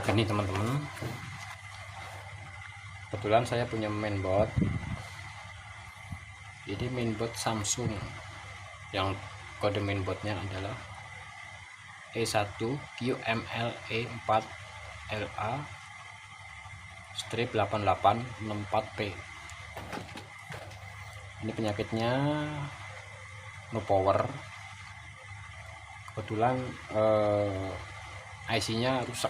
Ini teman-teman, kebetulan saya punya mainboard. Ini mainboard Samsung yang kode mainboardnya adalah E1QMLE4LA-8864P. Ini penyakitnya no power. Kebetulan IC-nya rusak.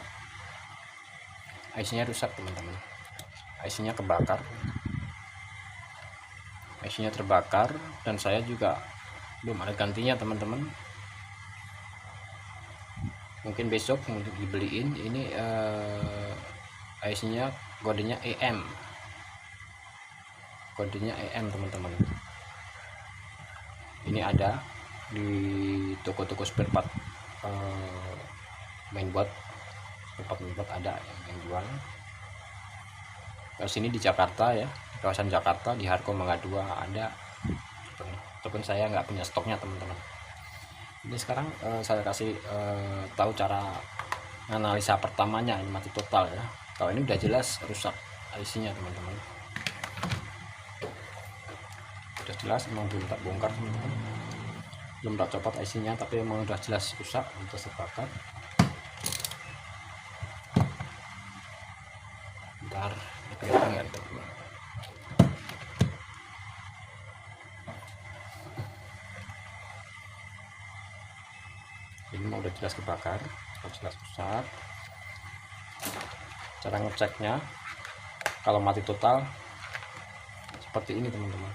IC-nya rusak teman-teman. IC-nya kebakar. IC-nya terbakar dan saya juga belum ada gantinya teman-teman. Mungkin besok untuk dibeliin. Ini IC-nya kodenya EM. Kodenya EM teman-teman. Ini ada di toko-toko spare part mainboard. Mainboard ada yang jual. Ke sini di Jakarta ya, di kawasan Jakarta di Harko Mangga 2 ada. Walaupun saya nggak punya stoknya teman-teman. Ini sekarang saya kasih tahu cara analisa pertamanya, ini mati total ya. Kalau ini udah jelas rusak IC-nya teman-teman. Udah jelas emang belum tak bongkar teman-teman. Belum tak copot IC-nya, tapi emang udah jelas rusak, udah terbakar. Bentar, kelihatan ya teman-teman. Ini mau udah jelas kebakar, udah jelas rusak. Cara ngeceknya kalau mati total seperti ini teman-teman.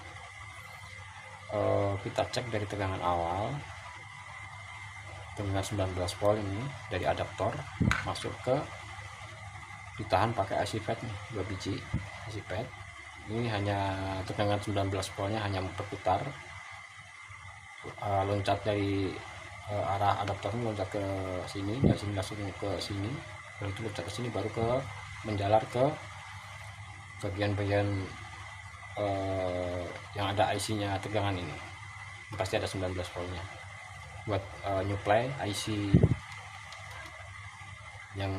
Kita cek dari tegangan awal, tegangan 19 volt ini dari adaptor masuk ke, ditahan pakai IC FET nih, 2 biji IC FET. Ini hanya tegangan 19 voltnya hanya berputar, loncat dari arah adaptornya, loncat ke sini, dari sini langsung ke sini, baru itu loncat ke sini, baru ke menjalar ke bagian-bagian yang ada IC-nya tegangan ini. Pasti ada 19 voltnya buat nyuplai IC yang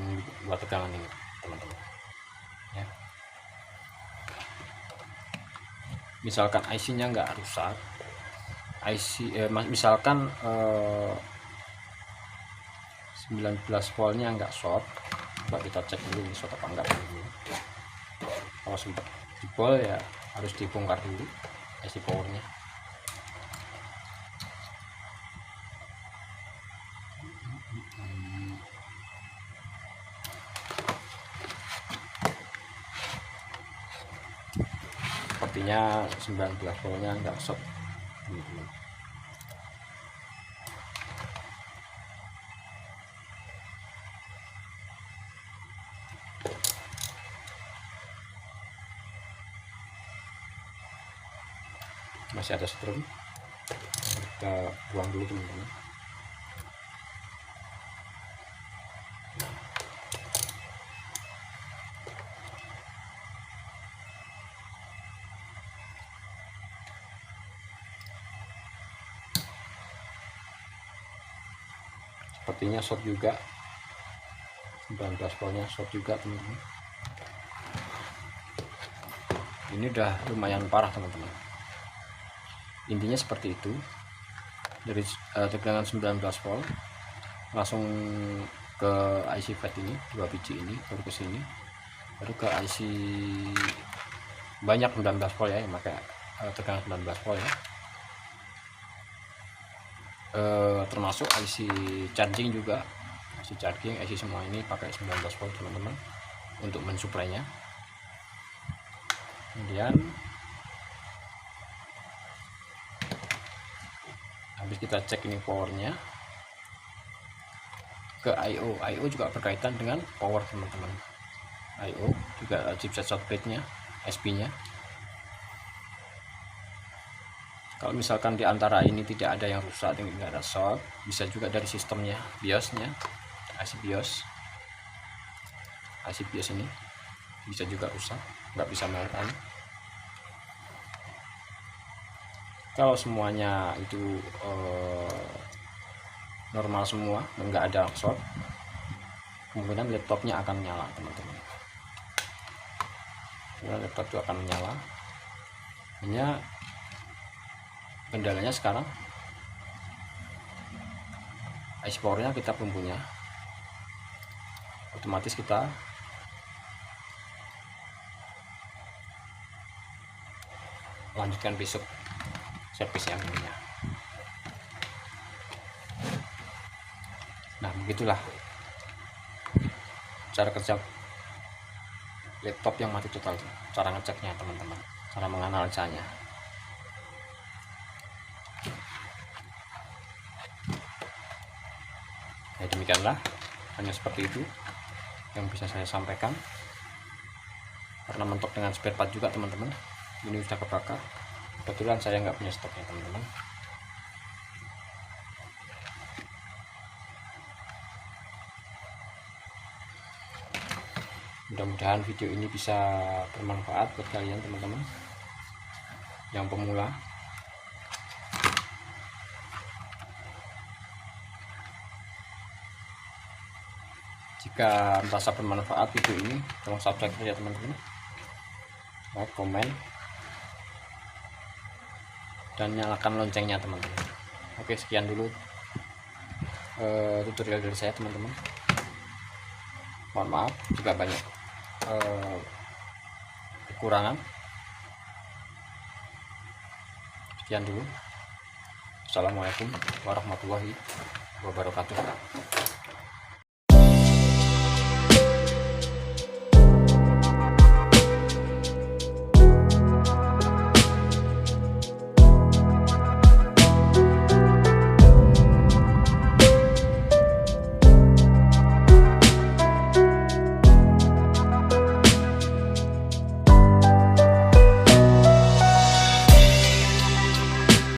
buat tegangan ini teman-teman ya. Misalkan IC-nya nggak rusak, misalkan 19 voltnya nggak short, coba kita cek dulu ini short apa enggak dulu. Kalau sempat jebol ya harus dibongkar dulu IC powernya. Sepertinya 19 voltnya nggak short teman-teman. Masih ada strum, kita buang dulu teman-teman. Sepertinya short juga, 19 voltnya short juga teman-teman. Ini udah lumayan parah teman-teman. Intinya seperti itu, dari tegangan 19 volt langsung ke IC FET ini, 2 biji ini, baru ke sini, baru ke IC banyak 19 volt ya, yang pakai tegangan 19 volt ya. Termasuk IC charging juga, IC charging, IC semua ini pakai 19 volt teman-teman untuk mensuplainya. Kemudian habis kita cek ini powernya ke IO juga berkaitan dengan power teman-teman. IO juga chipset shortplate nya, SP nya. Kalau misalkan di antara ini tidak ada yang rusak, tidak ada short, bisa juga dari sistemnya, BIOS-nya, IC BIOS ini bisa juga rusak, nggak bisa menyalakan. Kalau semuanya itu normal semua, nggak ada short, kemungkinan laptopnya akan nyala teman-teman. Laptop itu akan menyala, hanya kendalanya sekarang explore-nya kita belum punya. Otomatis kita lanjutkan besok servis yang ininya. Nah begitulah cara kerja laptop yang mati total, cara ngeceknya teman-teman, cara menganalisanya. Ya demikianlah, hanya seperti itu yang bisa saya sampaikan. Karena mentok dengan spare part juga teman-teman, ini sudah kebakar. Kebetulan saya nggak punya stoknya teman-teman. Mudah-mudahan video ini bisa bermanfaat buat kalian teman-teman yang pemula. Jika merasa bermanfaat video ini, tolong subscribe ya teman-teman, like, komen, dan nyalakan loncengnya teman-teman. Oke, sekian dulu tutorial dari saya teman-teman. Mohon maaf jika banyak kekurangan. Sekian dulu. Assalamualaikum warahmatullahi wabarakatuh.